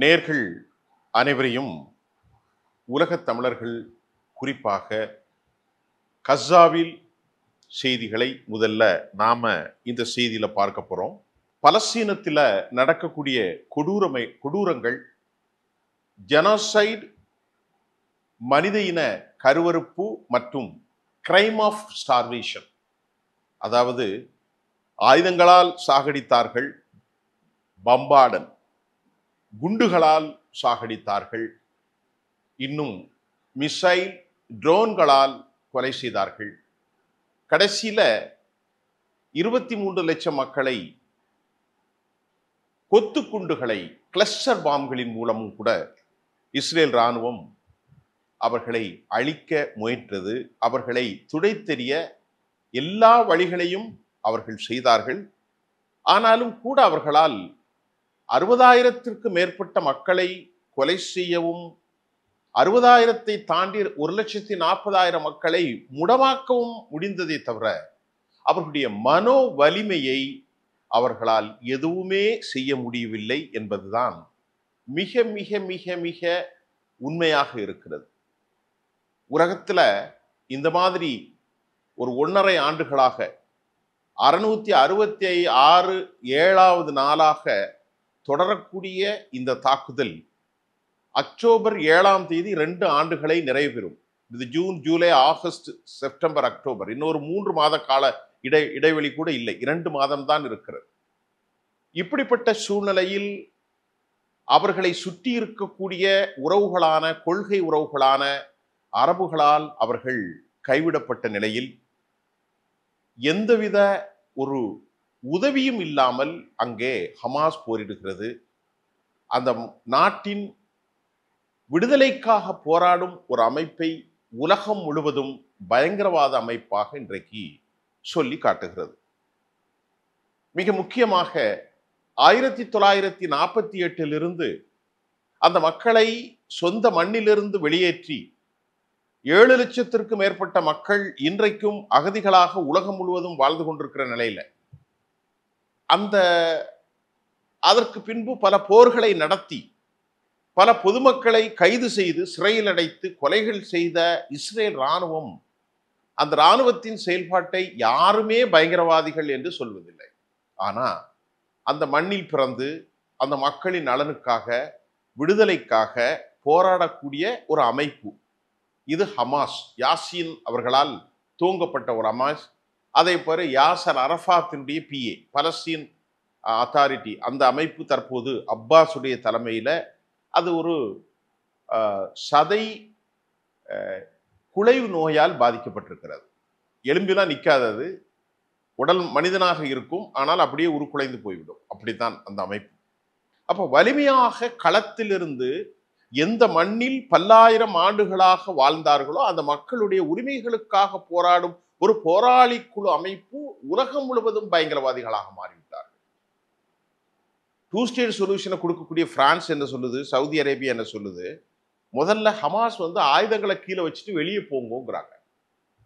நேர்கள் அனைவரையும் உலகத் தமிழர்கள் குறிப்பாக கஸ்ஸாவில் செய்திகளை முதல்ல நாம இந்த செய்தியில பார்க்க போறோம். பலஸ்தீனத்தில் நடக்கக்கூடிய கொடூரங்கள், ஜெனோசைட், மனித இன கருவறுப்பு மற்றும் கிரைம் ஆஃப் ஸ்டார்வேஷன், அதாவது ஆயுதங்களால் சாகடித்தார்கள், பம்பார்டன் குண்டுகளால் சாகடித்தார்கள், இன்னும் மிசைல் ட்ரோன்களால் கொலை செய்தார்கள். கடைசியில 23 லட்சம் மக்களை கொத்து குண்டுகளை, கிளஸ்டர் பாம்களின் மூலமும் கூட இஸ்ரேல் இராணுவம் அவர்களை அழிக்க முயன்றது. அவர்களை துடைத்தெறிய எல்லா வழிகளையும் அவர்கள் செய்தார்கள். ஆனாலும் கூட அவர்களால் 60,000த்திற்கு மேற்பட்ட மக்களை கொலை செய்யவும், 60,000 தாண்டி 1,40,000 மக்களை முடமாக்கவும் முடிந்ததை தவிர அவர்களுடைய மனோ வலிமையை அவர்களால் எதுவுமே செய்ய முடியவில்லை என்பதுதான் மிக மிக மிக மிக உண்மையாக இருக்கிறது. உலகத்துல இந்த மாதிரி ஒரு 1.5 ஆண்டுகளாக 666 7வது நாளாக தொடரக்கூடிய இந்த தாக்குதல் அக்டோபர் 7ஆம் தேதி 2 ஆண்டுகளை நிறைவு பெறும். இது June, July, August, September, October, இன்னொரு 3 மாத கால இடைவெளி கூட இல்லை, 2 மாதம்தான் இருக்கிறது. இப்படிப்பட்ட சூழ்நிலையில் அவர்களை சுற்றி இருக்கக்கூடிய உறவுகளான, கொள்கை உறவுகளான அரபுகளால் அவர்கள் கைவிடப்பட்ட நிலையில் எந்தவித ஒரு உதவியும் இல்லாமல் அங்கே ஹமாஸ் போரிடுகிறது. அந்த நாட்டின் விடுதலைக்காக போராடும் ஒரு அமைப்பை உலகம் முழுவதும் பயங்கரவாத அமைப்பாக இன்றைக்கு சொல்லி காட்டுகிறது. மிக முக்கியமாக 1948 அந்த மக்களை சொந்த மண்ணிலிருந்து வெளியேற்றி 7 லட்சத்திற்கு மேற்பட்ட மக்கள் இன்றைக்கும் அகதிகளாக உலகம் முழுவதும் வாழ்ந்து கொண்டிருக்கிற நிலையில அதற்கு பின்பு பல போர்களை நடத்தி பல பொதுமக்களை கைது செய்து சிறையில் அடைத்து கொலைகள் செய்த இஸ்ரேல் இராணுவம், அந்த இராணுவத்தின் செயல்பாட்டை யாருமே பயங்கரவாதிகள் என்று சொல்வதில்லை. ஆனா அந்த மண்ணில் பிறந்து அந்த மக்களின் நலனுக்காக, விடுதலைக்காக போராடக்கூடிய ஒரு அமைப்பு இது ஹமாஸ். யாசின் அவர்களால் தூங்கப்பட்ட ஒரு ஹமாஸ். அதே போல யாசர் அரஃபாத்தினுடைய PA, பலஸ்தீன் அத்தாரிட்டி, அந்த அமைப்பு தற்போது அப்பாஸுடைய தலைமையில அது ஒரு சதை குலைவு நோயால் பாதிக்கப்பட்டிருக்கிறது. எலும்பிலாம் நிற்காதது, உடல் மனிதனாக இருக்கும், ஆனால் அப்படியே உருக்குலைந்து போய்விடும். அப்படித்தான் அந்த அமைப்பு. அப்போ வலிமையாக களத்திலிருந்து எந்த மண்ணில் பல்லாயிரம் ஆண்டுகளாக வாழ்ந்தார்களோ அந்த மக்களுடைய உரிமைகளுக்காக போராடும் ஒரு போராளி குழு அமைப்பு உலகம் முழுவதும் பயங்கரவாதிகளாக மாறிவிட்டார்கள். 2 ஸ்டேட் சொல்யூஷனை கொடுக்கக்கூடிய பிரான்ஸ் என்ன சொல்லுது, சவுதி அரேபியா என்ன சொல்லுது, முதல்ல ஹமாஸ் ஆயுதங்களை கீழே வச்சுட்டு வெளியே போங்கிறாங்க.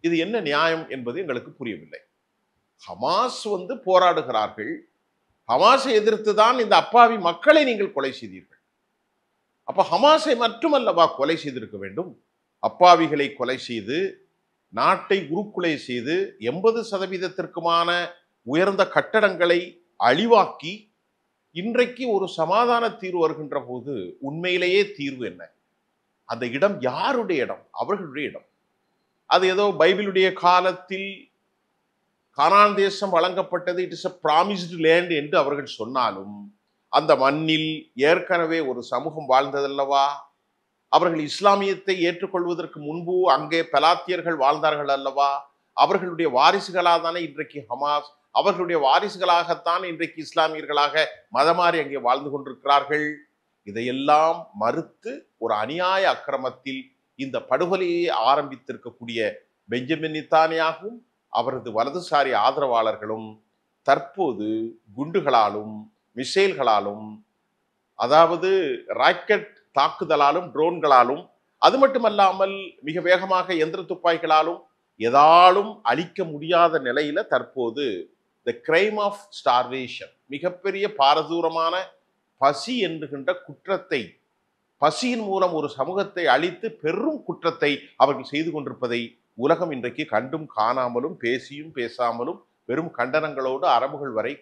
இது என்ன நியாயம் என்பது எங்களுக்கு புரியவில்லை. ஹமாஸ் போராடுகிறார்கள். ஹமாஸை எதிர்த்து தான் இந்த அப்பாவி மக்களை நீங்கள் கொலை செய்தீர்கள். அப்ப ஹமாஸை மட்டுமல்லவா கொலை செய்திருக்க வேண்டும்? அப்பாவிகளை கொலை செய்து, நாட்டை உருக்குலை செய்து, 80% உயர்ந்த கட்டடங்களை அழிவாக்கி, இன்றைக்கு ஒரு சமாதான தீர்வு வருகின்ற போது உண்மையிலேயே தீர்வு என்ன? அந்த இடம் யாருடைய இடம்? அவர்களுடைய இடம். அது ஏதோ பைபிளுடைய காலத்தில் கானான் தேசம் வழங்கப்பட்டது, it is a promised land என்று அவர்கள் சொன்னாலும் அந்த மண்ணில் ஏற்கனவே ஒரு சமூகம் வாழ்ந்ததல்லவா? அவர்கள் இஸ்லாமியத்தை ஏற்றுக்கொள்வதற்கு முன்பு அங்கே பெலாத்தியர்கள் வாழ்ந்தார்கள் அல்லவா? அவர்களுடைய வாரிசுகளாக தானே இன்றைக்கு ஹமாஸ், அவர்களுடைய வாரிசுகளாகத்தான் இன்றைக்கு இஸ்லாமியர்களாக மதமாறி அங்கே வாழ்ந்து கொண்டிருக்கிறார்கள். இதையெல்லாம் மறுத்து ஒரு அநியாய அக்கிரமத்தில் இந்த படுகொலையை ஆரம்பித்திருக்கக்கூடிய பெஞ்சமின் நெத்தன்யாகுவும் அவரது வலதுசாரி ஆதரவாளர்களும் தற்போது குண்டுகளாலும், மிசைல்களாலும், அதாவது ராக்கெட் தாக்குதலாலும், ட்ரோன்களாலும், அது மட்டுமல்லாமல் மிக வேகமாக எந்திர துப்பாக்கிகளாலும் எதாலும் அழிக்க முடியாத நிலையில தற்போது த கிரைம் ஆஃப் ஸ்டார்வேஷன், மிகப்பெரிய பாரதூரமான பசி என்கின்ற குற்றத்தை, பசியின் மூலம் ஒரு சமூகத்தை அழித்து பெரும் குற்றத்தை அவர்கள் செய்து கொண்டிருப்பதை உலகம் இன்றைக்கு கண்டும் காணாமலும் பேசியும் பேசாமலும் வெறும் கண்டனங்களோடு அரபுகள் வரை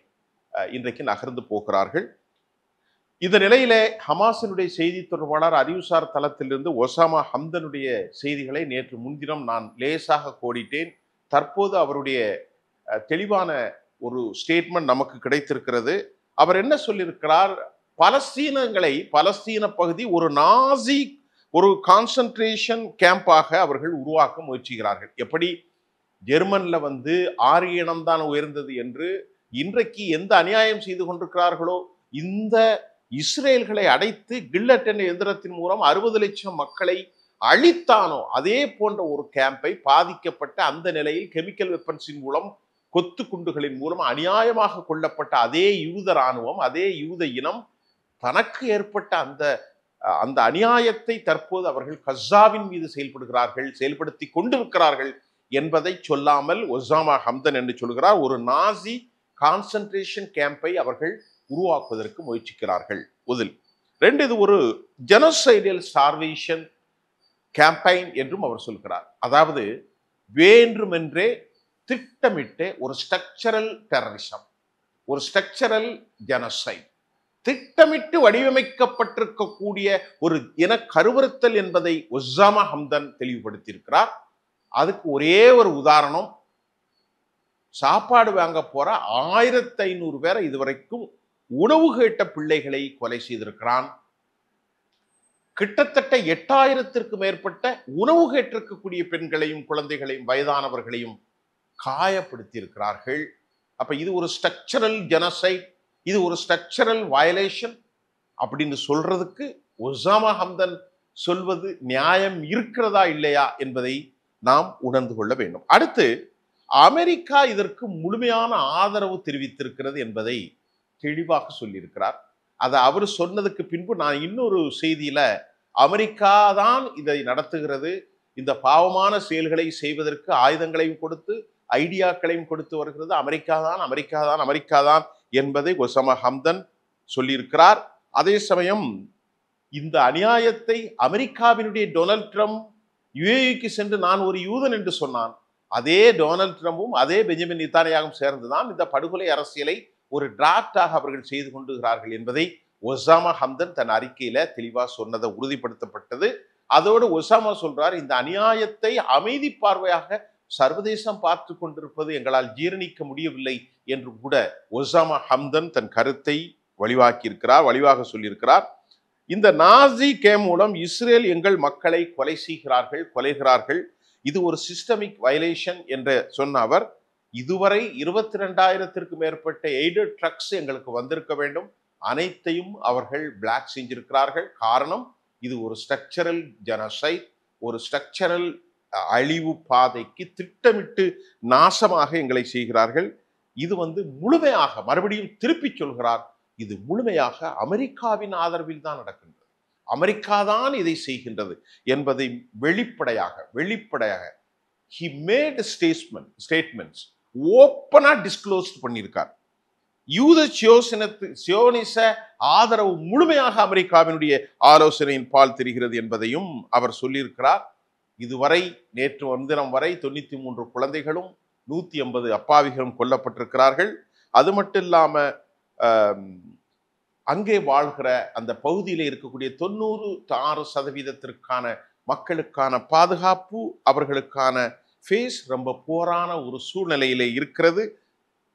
இன்றைக்கு நகர்ந்து போகிறார்கள். இந்த நிலையில ஹமாஸினுடைய செய்தி தொடர்பாளர் அறிவுசார் தளத்திலிருந்து ஒசாமா ஹம்தனுடைய செய்திகளை நேற்று முன்தினம் நான் லேசாக கோடிட்டேன். தற்போது அவருடைய தெளிவான ஒரு ஸ்டேட்மெண்ட் நமக்கு கிடைத்திருக்கிறது. அவர் என்ன சொல்லியிருக்கிறார்? பலஸ்தீன பகுதி ஒரு நாசி, ஒரு கான்சன்ட்ரேஷன் கேம்பாக அவர்கள் உருவாக்க முயற்சிக்கிறார்கள். எப்படி ஜெர்மன்ல ஆரிய இனம்தான் உயர்ந்தது என்று இன்றைக்கு எந்த அநியாயம் செய்து கொண்டிருக்கிறார்களோ, இந்த இஸ்ரேல்களை அடைத்து கில்லட் என்ற எந்திரத்தின் மூலம் 60 லட்சம் மக்களை அழித்தானோ அதே போன்ற ஒரு கேம்பை பாதிக்கப்பட்ட அந்த நிலையில் கெமிக்கல் வெப்பன்ஸின் மூலம், கொத்து குண்டுகளின் மூலம் அநியாயமாக கொல்லப்பட்ட அதே யூத இராணுவம், அதே யூத இனம் தனக்கு ஏற்பட்ட அந்த அநியாயத்தை தற்போது அவர்கள் கஸாவின் மீது செயல்படுத்தி கொண்டிருக்கிறார்கள் என்பதை சொல்லாமல் ஒசாமா ஹம்தன் என்று சொல்கிறார். ஒரு நாசி கான்சன்ட்ரேஷன் கேம்பை அவர்கள் உருவாக்குவதற்கு முயற்சிக்கிறார்கள். முதல் 2, இது ஒரு ஜெனோசைடல் ஸ்டார்வேஷன் கேம்பெயின் என்றும் அவர் சொல்கிறார். அதாவது வேண்டுமென்றே திட்டமிட்டு ஒரு ஸ்ட்ரக்சரல் டெரரிசம், ஒரு ஸ்ட்ரக்சரல் ஜெனோசைட், திட்டமிட்டு வடிவமைக்கப்பட்டிருக்கக்கூடிய ஒரு இன கருவறுத்தல் என்பதை ஒசாமா ஹம்தன் தெளிவுபடுத்தியிருக்கிறார். அதுக்கு ஒரே ஒரு உதாரணம், சாப்பாடு வாங்க போற 1500 பேரை இதுவரைக்கும் உணவு கேட்ட பிள்ளைகளை கொலை செய்திருக்கிறான். கிட்டத்தட்ட 8000த்திற்கு மேற்பட்ட உணவு கேட்டிருக்கக்கூடிய பெண்களையும் குழந்தைகளையும் வயதானவர்களையும் காயப்படுத்தி இருக்கிறார்கள். அப்ப இது ஒரு ஸ்ட்ரக்சரல் ஜெனோசைட், இது ஒரு ஸ்ட்ரக்சரல் வயலேஷன் அப்படின்னு சொல்றதுக்கு ஒசாமா ஹம்தன் சொல்வது நியாயம் இருக்கிறதா இல்லையா என்பதை நாம் உணர்ந்து கொள்ள வேண்டும். அடுத்து, அமெரிக்கா இதற்கு முழுமையான ஆதரவு தெரிவித்திருக்கிறது என்பதை தெளிவாக சொல்லியிருக்கிறார். அதை அவர் சொன்னதுக்கு பின்பு நான் இன்னொரு செய்தியில, அமெரிக்கா தான் இதை நடத்துகிறது, இந்த பாவமான செயல்களை செய்வதற்கு ஆயுதங்களையும் கொடுத்து ஐடியாக்களையும் கொடுத்து வருகிறது அமெரிக்கா தான் என்பதை ஒசாமா ஹம்தன் சொல்லியிருக்கிறார். அதே சமயம் இந்த அநியாயத்தை அமெரிக்காவினுடைய டொனால்ட் ட்ரம்ப் யுஏஇக்கு சென்று நான் ஒரு யூதன் என்று சொன்னான். அதே டொனால்ட் ட்ரம்பும் அதே பெஞ்சமின் நெத்தன்யாகும் சேர்ந்துதான் இந்த படுகொலை அரசியலை ஒரு டிராப்டாக அவர்கள் செய்து கொண்டிருக்கிறார்கள் என்பதை ஒசாமா ஹம்தன் தன் அறிக்கையில தெளிவா சொன்னதை உறுதிப்படுத்தப்பட்டது. அதோடு ஒசாமா சொல்றார், இந்த அநியாயத்தை அமைதி பார்வையாக சர்வதேசம் பார்த்து கொண்டிருப்பது எங்களால் ஜீரணிக்க முடியவில்லை என்று கூட ஒசாமா ஹம்தன் தன் கருத்தை வலிவாக சொல்லியிருக்கிறார். இந்த நாசி கேம் மூலம் இஸ்ரேல் எங்கள் மக்களை கொலைகிறார்கள், இது ஒரு சிஸ்டமிக் வயலேஷன் என்று சொன்ன அவர், இதுவரை 22,000த்திற்கு மேற்பட்ட எய்டட் ட்ரக்ஸ் எங்களுக்கு வந்திருக்க வேண்டும், அனைத்தையும் அவர்கள் பிளாக் செஞ்சிருக்கிறார்கள். காரணம், இது ஒரு ஸ்ட்ரக்சரல் ஜெனோசைட், ஒரு ஸ்ட்ரக்சரல் அழிவு பாதைக்கு திட்டமிட்டு நாசமாக எங்களை செய்கிறார்கள். இது முழுமையாக, மறுபடியும் திருப்பி சொல்கிறார், இது முழுமையாக அமெரிக்காவின் ஆதரவில் தான் நடக்கின்றது, அமெரிக்கா தான் இதை செய்கின்றது என்பதை வெளிப்படையாக he made statements ஓப்பனா டிஸ்க்ளோஸ்ட் பண்ணியிருக்கார். யூத சியோனிச ஆதரவு முழுமையாக அமெரிக்காவினுடைய ஆலோசனையின் பால் தெரிகிறது என்பதையும் அவர் சொல்லியிருக்கிறார். இதுவரை நேற்று முன்தினம் வரை 93 குழந்தைகளும் 180 அப்பாவிகளும் கொல்லப்பட்டிருக்கிறார்கள். அது மட்டும் இல்லாம அங்கே வாழ்கிற அந்த பகுதியில் இருக்கக்கூடிய 96% மக்களுக்கான பாதுகாப்பு, அவர்களுக்கான ஃபேஸ் ரொம்ப போரான ஒரு சூழ்நிலையிலே இருக்கிறது.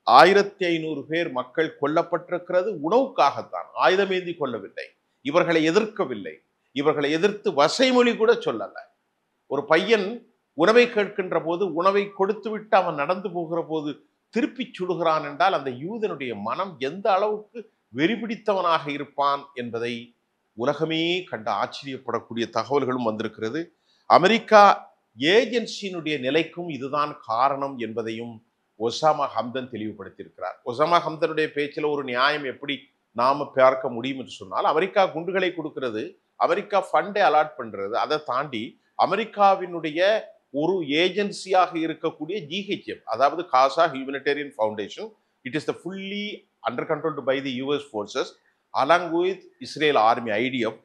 1500 பேர் மக்கள் கொல்லப்பட்டிருக்கிறது. உணவுக்காகத்தான், ஆயுதமேந்தி கொள்ளவில்லை, இவர்களை எதிர்க்கவில்லை, இவர்களை எதிர்த்து வசைமொழி கூட சொல்லல. ஒரு பையன் உணவை கேட்கின்ற போது உணவை கொடுத்து விட்டு அவன் நடந்து போகிற போது திருப்பி சுடுகிறான் என்றால் அந்த யூதனுடைய மனம் எந்த அளவுக்கு வெறிபிடித்தவனாக இருப்பான் என்பதை உலகமே கண்டு ஆச்சரியப்படக்கூடிய தகவல்களும் வந்திருக்கிறது. அமெரிக்கா ஏஜென்சியினுடைய நிலைக்கும் இதுதான் காரணம் என்பதையும் ஒசாமா ஹம்தன் தெளிவுபடுத்தியிருக்கிறார். ஒசாமா ஹம்தனுடைய பேச்சில் ஒரு நியாயம் எப்படி நாம பார்க்க முடியும் என்று சொன்னால், அமெரிக்கா குண்டுகளை கொடுக்கிறது, அமெரிக்கா ஃபண்டை அலாட் பண்றது, அதை தாண்டி அமெரிக்காவினுடைய ஒரு ஏஜென்சியாக இருக்கக்கூடிய ஜிஹெச்எம், அதாவது Gaza humanitarian foundation, it is the fully under controlled by the US forces. along with Israel army IDF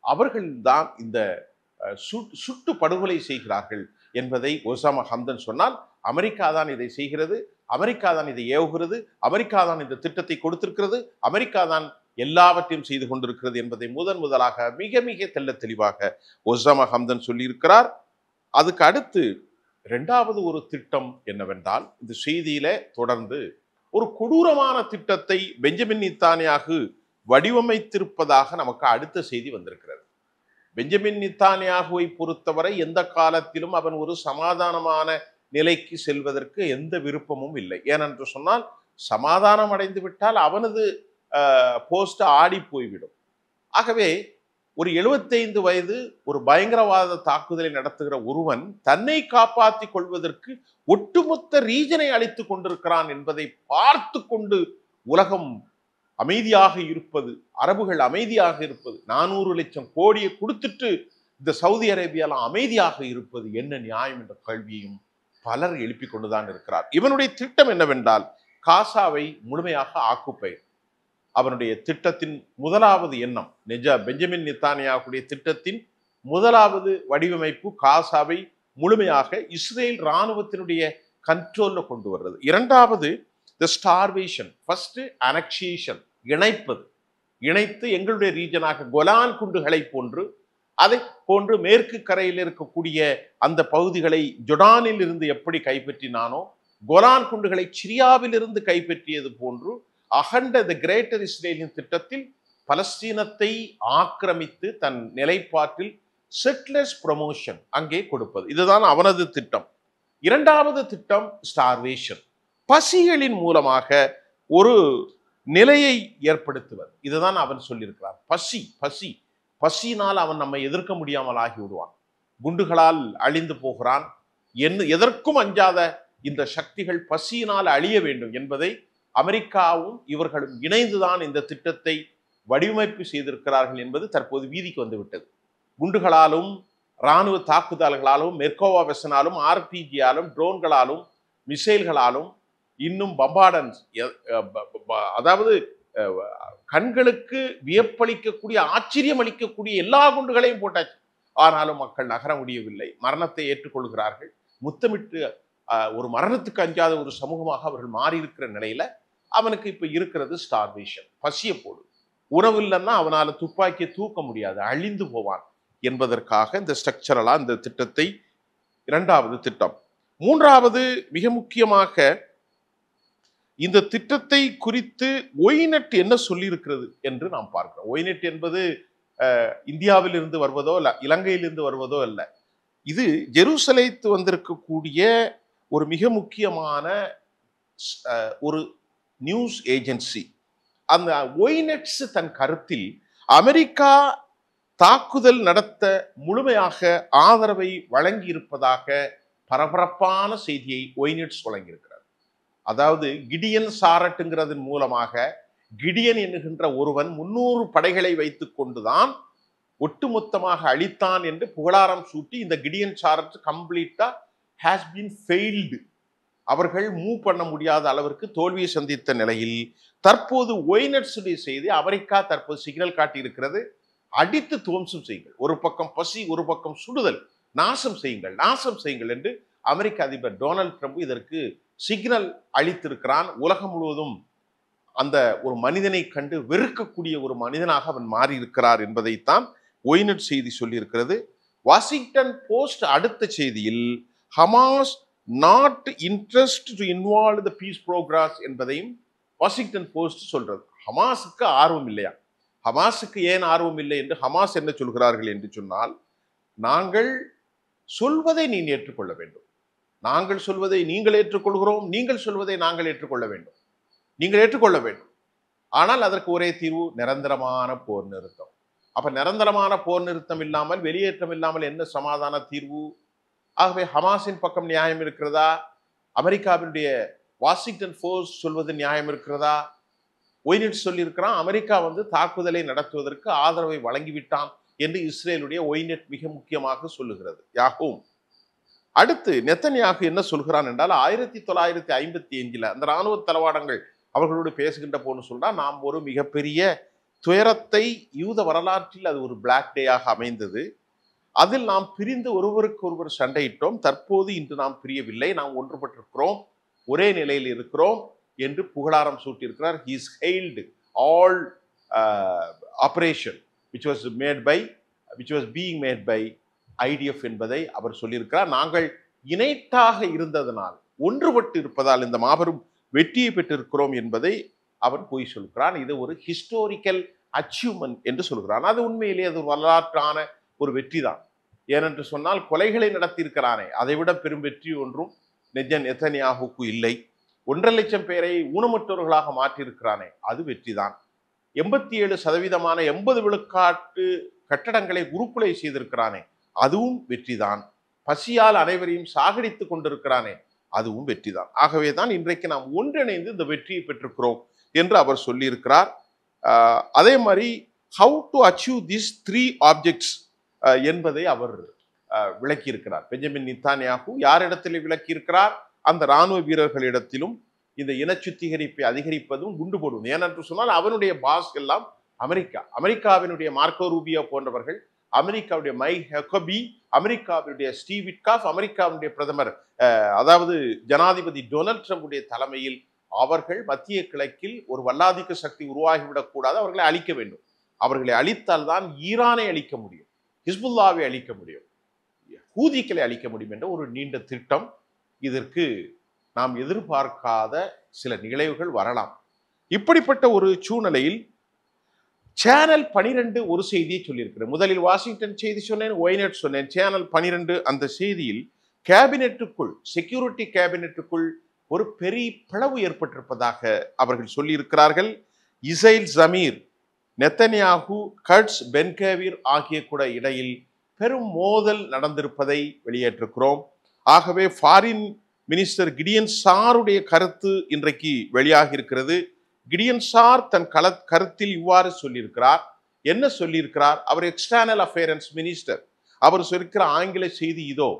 அவர்கள்தான் இந்த சுட்டு படுகொலை செய்கிறார்கள் என்பதை ஒசாமா ஹம்தன் சொன்னால், அமெரிக்கா தான் இதை செய்கிறது, அமெரிக்கா தான் இதை ஏவுகிறது, அமெரிக்கா தான் இந்த திட்டத்தை கொடுத்திருக்கிறது, அமெரிக்கா தான் எல்லாவற்றையும் செய்து கொண்டிருக்கிறது என்பதை முதலாக மிக மிக தெளிவாக ஒசாமா ஹம்தன் சொல்லியிருக்கிறார். அதுக்கு அடுத்து இரண்டாவது ஒரு திட்டம் என்னவென்றால், இந்த செய்தியில தொடர்ந்து ஒரு கொடூரமான திட்டத்தை பெஞ்சமின் நெத்தன்யாகு வடிவமைத்திருப்பதாக நமக்கு அடுத்த செய்தி வந்திருக்கிறது. பெஞ்சமின் நெத்தன்யாகுவை பொறுத்தவரை எந்த காலத்திலும் அவன் ஒரு சமாதானமான நிலைக்கு செல்வதற்கு எந்த விருப்பமும் இல்லை. ஏனென்று சொன்னால், சமாதானம் அடைந்து விட்டால் அவனது போஸ்ட் ஆடி போய்விடும். ஆகவே ஒரு 75 வயது ஒரு பயங்கரவாத தாக்குதலை நடத்துகிற ஒருவன் தன்னை காப்பாற்றிக் கொள்வதற்கு ஒட்டுமொத்த ரீஜனை அழித்துக் கொண்டிருக்கிறான் என்பதை பார்த்து கொண்டு உலகம் அமைதியாக இருப்பது, அரபுகள் அமைதியாக இருப்பது, 400 லட்சம் கோடியை கொடுத்துட்டு இந்த சவுதி அரேபியாலாம் அமைதியாக இருப்பது என்ன நியாயம் என்ற கேள்வியும் பலர் எழுப்பிக் கொண்டுதான் இருக்கிறார். இவனுடைய திட்டம் என்னவென்றால், காசாவை முழுமையாக ஆக்குப்பை. அவனுடைய திட்டத்தின் முதலாவது எண்ணம், பெஞ்சமின் நெத்தன்யாகுடைய திட்டத்தின் முதலாவது வடிவமைப்பு காசாவை முழுமையாக இஸ்ரேல் இராணுவத்தினுடைய கண்ட்ரோல்ல கொண்டு வர்றது. இரண்டாவது தி ஸ்டார்வேஷன், ஃபர்ஸ்ட் அனெக்சியேஷன், இணைத்து எங்களுடைய ரீஜனாக கோலான் குண்டுகளை போன்று, அதை போன்று மேற்கு கரையில் இருக்கக்கூடிய அந்த பகுதிகளை ஜொர்டானில் இருந்து எப்படி கைப்பற்றினானோ, கோலான் குண்டுகளை சிரியாவில் இருந்து கைப்பற்றியது போன்று அகண்ட தி கிரேட்டர் இஸ்ரேலின் திட்டத்தில் பலஸ்தீனத்தை ஆக்கிரமித்து தன் நிலைப்பாட்டில் செட்லர்ஸ் ப்ரமோஷன் அங்கே கொடுப்பது. இதுதான் அவனது திட்டம். இரண்டாவது திட்டம் ஸ்டார்வேஷன், பசிகளின் மூலமாக ஒரு நிலையை ஏற்படுத்துவது. இதுதான் அவன் சொல்லியிருக்கிறான். பசியினால் அவன் நம்மை எதிர்க்க முடியாமல் ஆகிவிடுவான், குண்டுகளால் அழிந்து போகிறான். எதற்கும் அஞ்சாத இந்த சக்திகள் பசியினால் அழிய வேண்டும் என்பதை அமெரிக்காவும் இவர்களும் இணைந்துதான் இந்த திட்டத்தை வடிவமைப்பு செய்திருக்கிறார்கள் என்பது தற்போது வீதிக்கு வந்துவிட்டது. குண்டுகளாலும் இராணுவ தாக்குதல்களாலும் மெர்கோவா வெசனாலும் ஆர்பிஜியாலும் ட்ரோன்களாலும் மிசைல்களாலும் இன்னும் பம்பார்டன்ஸ், அதாவது கண்களுக்கு வியப்பளிக்கக்கூடிய ஆச்சரியம் அளிக்கக்கூடிய எல்லா குண்டுகளையும் போட்டாச்சு. ஆனாலும் மக்கள் நகர முடியவில்லை, மரணத்தை ஏற்றுக்கொள்கிறார்கள். முத்தமிட்டு ஒரு மரணத்துக்கு அஞ்சாத ஒரு சமூகமாக அவர்கள் மாறி இருக்கிற நிலையில அவனுக்கு இப்ப இருக்கிறது ஸ்டார்வேஷன், பசிய போடு. உணவு இல்லைன்னா அவனால துப்பாக்கியை தூக்க முடியாது, அழிந்து போவான் என்பதற்காக இந்த ஸ்ட்ரக்சரலா இந்த திட்டத்தை, இரண்டாவது திட்டம். மூன்றாவது மிக முக்கியமாக இந்த திட்டத்தை குறித்து ஒய்நெட் என்ன சொல்லி இருக்கிறது என்று நாம் பார்க்கிறோம். ஒய்நெட் என்பது இந்தியாவில் இருந்து வருவதோ அல்ல, இலங்கையிலிருந்து வருவதோ அல்ல. இது ஜெருசலேத்து வந்திருக்கக்கூடிய ஒரு மிக முக்கியமான ஒரு நியூஸ் ஏஜென்சி. அந்த ஒய்நெட்ஸ் தன் கருத்தில் அமெரிக்கா தாக்குதல் நடத்த முழுமையாக ஆதரவை வழங்கி இருப்பதாக பரபரப்பான செய்தியை ஒய்நெட்ஸ் வழங்கியிருக்கிறார். அதாவது கிடியன் சாரட்டுங்கிறதன் மூலமாக கிடியன் என்கின்ற ஒருவன் 300 படைகளை வைத்துக் கொண்டுதான் ஒட்டுமொத்தமாக அழித்தான் என்று புகழாரம் சூட்டி இந்த கிடியன் சாரட் கம்ப்ளீட்டா ஹேஸ் பீன் ஃபெயில்டு, அவர்கள் மூவ் பண்ண முடியாத அளவிற்கு தோல்வியை சந்தித்த நிலையில் தற்போது ஒய்நெட்ஸுடைய செய்தி, அமெரிக்கா தற்போது சிக்னல் காட்டி இருக்கிறது, அடித்து துவம்சம் செய்யுங்கள், ஒரு பக்கம் பசி ஒரு பக்கம் சுடுதல், நாசம் செய்யுங்கள் என்று அமெரிக்க அதிபர் டொனால்ட் ட்ரம்ப் இதற்கு சிக்னல் அளித்திருக்கிறான். உலகம் முழுவதும் அந்த ஒரு மனிதனை கண்டு வெறுக்கக்கூடிய ஒரு மனிதனாக அவன் மாறி இருக்கிறார் என்பதைத்தான் ஒய்நெட் செய்தி சொல்லியிருக்கிறது. வாஷிங்டன் போஸ்ட் அடுத்த செய்தியில் Hamas not interest to involve the peace progress என்பதையும் வாஷிங்டன் போஸ்ட் சொல்றது. ஹமாஸுக்கு ஆர்வம் இல்லையா? ஹமாஸுக்கு ஏன் ஆர்வம் இல்லை என்று ஹமாஸ் என்ன சொல்கிறார்கள் என்று சொன்னால், நாங்கள் சொல்வதை நீ ஏற்றுக்கொள்ள வேண்டும், நாங்கள் சொல்வதை நீங்கள் ஏற்றுக்கொள்கிறோம், நீங்கள் சொல்வதை நாங்கள் ஏற்றுக்கொள்ள வேண்டும், நீங்கள் ஏற்றுக்கொள்ள வேண்டும். ஆனால் அதற்கு ஒரே தீர்வு நிரந்தரமான போர் நிறுத்தம். அப்ப நிரந்தரமான போர் நிறுத்தம் இல்லாமல், வெளியேற்றம் இல்லாமல் என்ன சமாதான தீர்வு? ஆகவே ஹமாஸின் பக்கம் நியாயம் இருக்கிறதா? அமெரிக்காவினுடைய வாஷிங்டன் போஸ்ட் சொல்வது நியாயம் இருக்கிறதா? ஒய்நெட் சொல்லியிருக்கிறான், அமெரிக்கா தாக்குதலை நடத்துவதற்கு ஆதரவை வழங்கிவிட்டான் என்று இஸ்ரேலுடைய ஒய்நெட் மிக முக்கியமாக சொல்லுகிறது. யாகும் அடுத்து நெத்தன்யாகு என்ன சொல்கிறான் என்றால், 1955 அந்த இராணுவ தளவாடங்கள் அவர்களோடு பேசுகின்ற போன்னு சொன்னா நாம் ஒரு மிகப்பெரிய துயரத்தை யூத வரலாற்றில் அது ஒரு பிளாக் டேயாக அமைந்தது. அதில் நாம் பிரிந்து ஒருவருக்கு ஒருவர் சண்டையிட்டோம். தற்போது இன்று நாம் பிரியவில்லை, நாம் ஒன்றுபட்டிருக்கிறோம், ஒரே நிலையில் இருக்கிறோம் என்று புகழாரம் சூட்டியிருக்கிறார். He is hailed all operation which was being made by IDF என்பதை அவர் சொல்லியிருக்கிறார். நாங்கள் இணைட்டாக இருந்ததனால், ஒன்றுபட்டு இருப்பதால் இந்த மாபெரும் வெற்றியை பெற்றிருக்கிறோம் என்பதை அவன் போய் சொல்கிறான். இது ஒரு ஹிஸ்டோரிக்கல் அச்சீவ்மெண்ட் என்று சொல்கிறான். அது உண்மையிலே அது வரலாற்றான ஒரு வெற்றி தான். ஏனென்று சொன்னால் கொலைகளை நடத்தியிருக்கிறானே, அதை விட பெரும் வெற்றி ஒன்றும் நெதன்யாகுவுக்கு இல்லை. 1,50,000 பேரை ஊனமுற்றவர்களாக மாற்றியிருக்கிறானே, அது வெற்றிதான். 87% 80 விழுக்காட்டு கட்டடங்களை உருக்குலை செய்திருக்கிறானே, அதுவும் வெற்றிதான். பசியால் அனைவரையும் சாகடித்துக் கொண்டிருக்கிறானே, அதுவும் வெற்றிதான். ஆகவேதான் இன்றைக்கு நாம் ஒன்றிணைந்து இந்த வெற்றியை பெற்றிருக்கிறோம் என்று அவர் சொல்லியிருக்கிறார். அதே மாதிரி how to achieve this 3 objects என்பதை அவர் விளக்கியிருக்கிறார். பெஞ்சமின் நெதன்யாகு யாரிடத்தில் விளக்கியிருக்கிறார்? அந்த இராணுவ வீரர்களிடத்திலும் இந்த இன சுத்திகரிப்பை அதிகரிப்பதும் குண்டு போடுவது. ஏனென்று சொன்னால் அவனுடைய பாஸ் எல்லாம் அமெரிக்காவினுடைய மார்க்கோ ரூபியோ போன்றவர்கள், அமெரிக்காவுடைய மைக் ஹக்கபி, அமெரிக்காவுடைய ஸ்டீவ் விட்காஃப், அமெரிக்காவுடைய பிரதமர் அதாவது ஜனாதிபதி டொனால்ட் ட்ரம்புடைய தலைமையில் அவர்கள் மத்திய கிழக்கில் ஒரு வல்லாதிக்க சக்தி உருவாகிவிடக் கூடாது, அவர்களை அழிக்க வேண்டும். அவர்களை அழித்தால் தான் ஈரானை அழிக்க முடியும், ஹிஸ்புல்லாவை அழிக்க முடியும், ஹூதிகளை அழிக்க முடியும் என்ற ஒரு நீண்ட திட்டம். இதற்கு நாம் எதிர்பார்க்காத சில நிகழ்வுகள் வரலாம். இப்படிப்பட்ட ஒரு சூழ்நிலையில் சேனல் 12 ஒரு செய்தியை சொல்லியிருக்கிறேன். முதலில் வாஷிங்டன் செய்தி சொன்னேன், ஒய்நெட் சொன்னேன். சேனல் 12 அந்த செய்தியில் கேபினெட்டுக்குள், செக்யூரிட்டி கேபினெட்டுக்குள் ஒரு பெரிய பிளவு ஏற்பட்டிருப்பதாக அவர்கள் சொல்லியிருக்கிறார்கள். Israel Zamir, Netanyahu, Katz, Ben Gvir ஆகிய கூட இடையில் பெரும் மோதல் நடந்திருப்பதை வெளியேற்றிருக்கிறோம். ஆகவே ஃபாரின் மினிஸ்டர் கிடியன் சாருடைய கருத்து இன்றைக்கு வெளியாகி இருக்கிறது. கிடியன் சார் தன் கருத்தில் இவ்வாறு சொல்லியிருக்கிறார். என்ன சொல்லியிருக்கிறார்? அவர் எக்ஸ்டர்னல் அஃபேர்ஸ் மினிஸ்டர். அவர் சொல்லியிருக்கிற ஆங்கில செய்தி இதோ: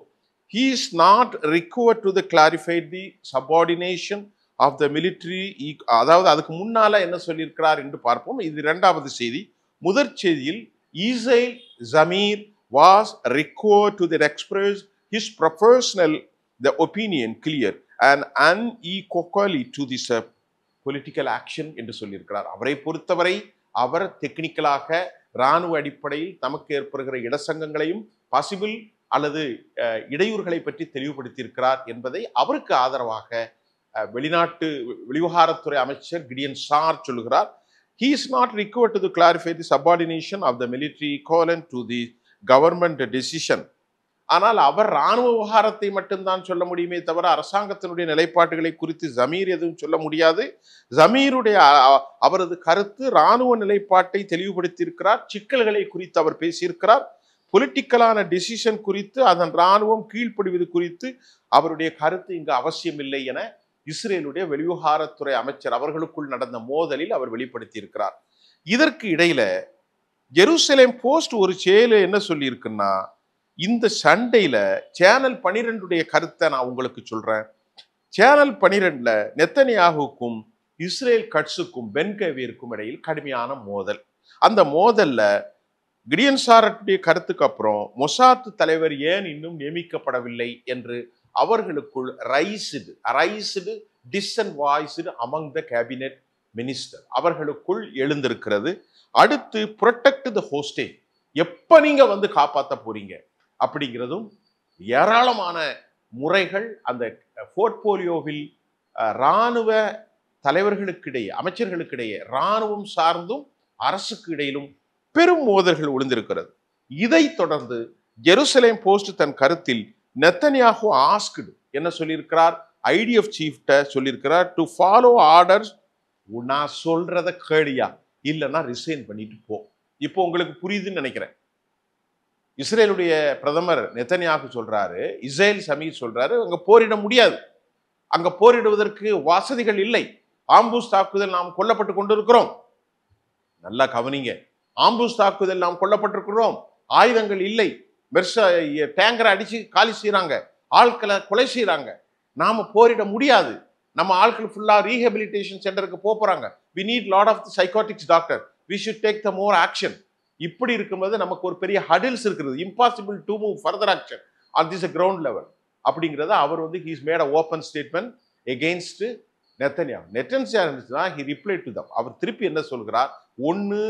he is not required to the clarified the subordination of the military. அதாவது அதுக்கு முன்னால என்ன சொல்லியிருக்கிறார் என்று பார்ப்போம். இது இரண்டாவது செய்தி. முதற் செய்தியில் Israel Zameer was required to that express his professional the opinion clear and unequally to this political action என்று சொல்லியிருக்கிறார். அவரை பொறுத்தவரை அவர் டெக்னிக்கலாக இராணுவ அடிப்படையில் நமக்கு ஏற்படுகிற இடசங்கங்களையும் பாசிபிள் அல்லது இடையூறுகளை பற்றி தெளிவுபடுத்தியிருக்கிறார் என்பதை அவருக்கு ஆதரவாக வெளிவிவகாரத்துறை அமைச்சர் கிடியன் சார் சொல்லுகிறார். He is not required to clarify the subordination of the military equivalent to the government decision. ஆனால் அவர் இராணுவ விவகாரத்தை மட்டும்தான் சொல்ல முடியுமே தவிர அரசாங்கத்தினுடைய நிலைப்பாடுகளை குறித்து ஜமீர் எதுவும் சொல்ல முடியாது. ஜமீருடைய அவரது கருத்து இராணுவ நிலைப்பாட்டை தெளிவுபடுத்தியிருக்கிறார். சிக்கல்களை குறித்து அவர் பேசியிருக்கிறார். பொலிட்டிக்கலான டிசிஷன் குறித்து, அதன் இராணுவம் கீழ்ப்படிவது குறித்து அவருடைய கருத்து இங்கு அவசியமில்லை என இஸ்ரேலுடைய வெளிவிவகாரத்துறை அமைச்சர் அவர்களுக்குள் நடந்த மோதலில் அவர் வெளிப்படுத்தியிருக்கிறார். இதற்கு இடையில ஜெருசலேம் போஸ்ட் ஒரு செயல என்ன சொல்லி இருக்குன்னா, இந்த சண்டையில சேனல் 12 கருத்தை நான் உங்களுக்கு சொல்றேன். சேனல் 12 நெதன்யாகுக்கும் இஸ்ரேல் கட்ஸுக்கும் பென் கவீருக்கும் இடையில் கடுமையான மோதல். அந்த மோதல்ல கிடியன் சாருடைய கருத்துக்கு அப்புறம் மொசாத் தலைவர் ஏன் இன்னும் நியமிக்கப்படவில்லை என்று அவர்களுக்குள் raised dissent voiced among the cabinet minister அவர்களுக்குள் எழுந்திருக்கிறது. அடுத்து புரொடெக்ட் த ஹோஸ்டேஜ், எப்ப நீங்க வந்து காப்பாற்ற போறீங்க அப்படிங்கிறதும் ஏராளமான முறைகள் அந்த போர்ட்போலியோவில் இராணுவ தலைவர்களுக்கிடையே, அமைச்சர்களுக்கிடையே, இராணுவம் சார்ந்தும் அரசுக்கு இடையிலும் பெரும் மோதல்கள் விழுந்திருக்கிறது. இதை தொடர்ந்து ஜெருசலேம் போஸ்ட் தன் கருத்தில் நெதன்யாகு ஆஸ்க்டு என்ன சொல்லியிருக்கிறார்? ஐடிஎஃப் சீஃப்ட சொல்லியிருக்கிறார், டு ஃபாலோ ஆர்டர்ஸ். நான் சொல்றத கேளியா, இல்லைன்னா ரிசைன் பண்ணிட்டு போ. இப்போ உங்களுக்கு புரியுதுன்னு நினைக்கிறேன். இஸ்ரேலுடைய பிரதமர் நெதன்யாகு சொல்றாரு, இஸ்ரேல் ஜமீர் சொல்றாரு, அங்க போரிட முடியாது, அங்க போரிடுவதற்கு வசதிகள் இல்லை, ஆம்பூஸ் தாக்குதல் நாம் கொல்லப்பட்டு கொண்டிருக்கிறோம். நல்லா கவனிங்க, ஆம்பூஸ் தாக்குதல் நாம் கொல்லப்பட்டிருக்கிறோம், ஆயுதங்கள் இல்லை, டேங்கரை அடிச்சு காலி செய்யறாங்க, ஆட்களை கொலை செய்யறாங்க, நாம போரிட முடியாது. நம்ம ஆட்கள் ஃபுல்லா ரீஹபிலிட்டேஷன் சென்டருக்கு போறாங்க. We need lot of the psychotics doctor, we should take the more action. இப்படி இருக்கும்போது நமக்கு ஒரு பெரிய ஹடில்ஸ் இருக்கிறது. Impossible to move further action on this ground level அப்படிங்கிறத அவர் வந்து he's made a open statement against Netanyahu. Netanyahu he reply to them. அவர் திருப்பி என்ன சொல்கிறார்? ஒன்னு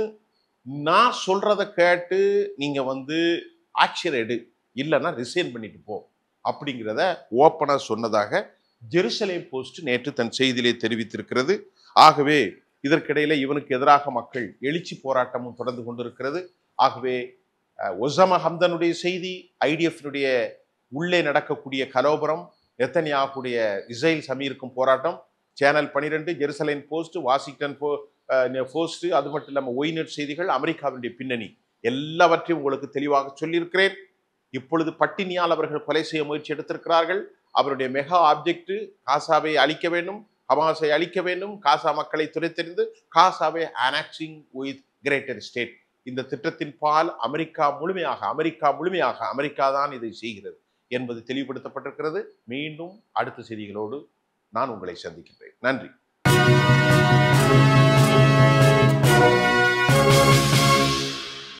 நான் சொல்றதை கேட்டு நீங்க வந்து ஆக்ஷன் எடு, இல்லைன்னா ரிசைன் பண்ணிட்டு போ அப்படிங்கிறத ஓப்பனா சொன்னதாக ஜெருசலேம் போஸ்ட் நேற்று தன் செய்தியிலே தெரிவித்திருக்கிறது. ஆகவே இதற்கிடையில இவனுக்கு எதிராக மக்கள் எழுச்சி போராட்டமும் தொடர்ந்து கொண்டிருக்கிறது. ஆகவே ஒசாமா ஹம்தனுடைய செய்தி, ஐடிஎஃப்னுடைய உள்ளே நடக்கக்கூடிய கலோபரம், நெத்தன்யாஹுடைய இஸ்ரேல் சமீருக்கும் போராட்டம், channel 12, Jerusalem post, Washington post, அது மட்டும் இல்லாமல் ஒய்நெட் செய்திகள், அமெரிக்காவினுடைய பின்னணி எல்லாவற்றையும் உங்களுக்கு தெளிவாக சொல்லியிருக்கிறேன். இப்பொழுது பட்டினியால் அவர்கள் கொலை செய்ய முயற்சி எடுத்திருக்கிறார்கள். அவருடைய மெகா ஆப்ஜெக்ட் காசாவை அழிக்க வேண்டும், ஹமாஸை அழிக்க வேண்டும், காசா மக்களை துரைத்தெறிந்து காசாவை அனெக்சிங் வித் கிரேட்டர் ஸ்டேட். இந்த திட்டத்தின் பால் அமெரிக்கா முழுமையாக அமெரிக்கா தான் இதை செய்கிறது என்பது தெளிவுபடுத்தப்பட்டிருக்கிறது. மீண்டும் அடுத்த செய்திகளோடு நான் உங்களை சந்திக்கின்றேன். நன்றி.